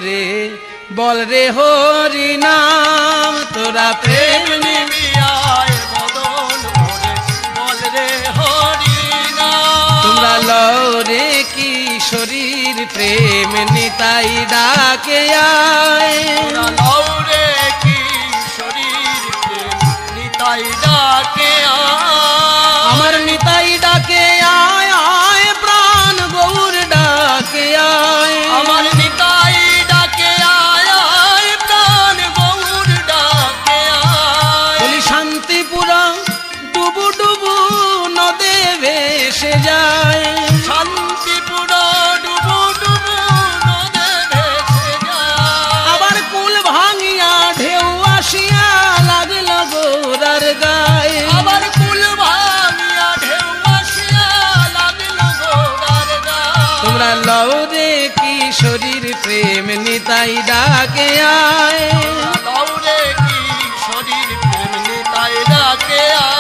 রে বল রে হরি নাম তোরা প্রেম নিবিয়ায় বদন ভরে বল রে হরি নাম তোমরা লও রে কিশোরীর প্রেম নিতাই ডাকে আয় তোরা লও রে কিশোরীর প্রেম নিতাই ডাকে আমার নিতাই ডাকে আয় আয় প্রাণ গৌর ডাকে আয় আমার নিতাই ডাকে আয় আয় প্রাণ গৌর ডাকে আয় বলি শান্তিপুর ডুবু ডুবু নদে ভেসে যায় শান্তিপুর ডুবু ডুবু নদে ভেসে যায় আবার কুল ভাঙিয়া ঢেউ আসিয়া লাগল গোরার গায়ে আবার কুল ভাঙিয়া ঢেউ আসিয়া লাগিল গোরার গায়ে তোমরা লও রে কিশোরীর প্রেম নিতাই ডাকে আয় দৌড়ে কিশোরীর প্রেম নিতাই ডাকে আয়